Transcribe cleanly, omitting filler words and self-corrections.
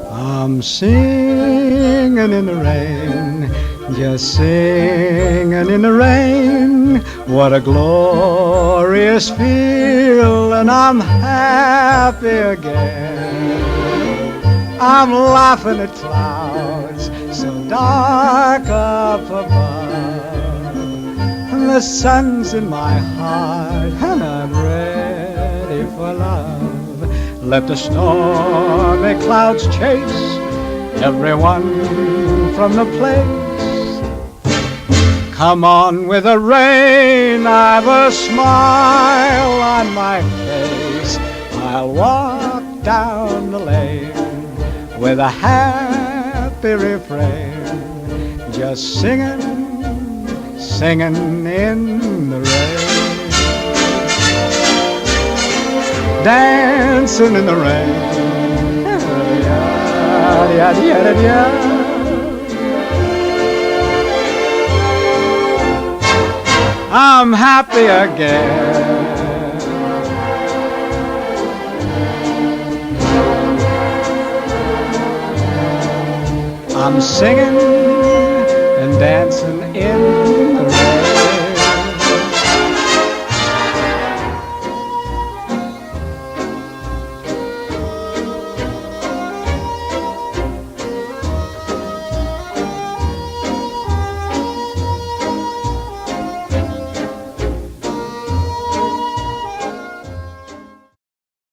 I'm singing in the rain, just singing in the rain. What a glorious feeling, I'm happy again. I'm laughing at clouds so dark up above, and the sun's in my heart, and I'm ready for love. Let the stormy clouds chase everyone from the place. Come on with the rain, I've a smile on my face. I'll walk down the lane with a happy refrain, just singing, singing in the rain. Dancing in the rain. I'm happy again. I'm singing and dancing in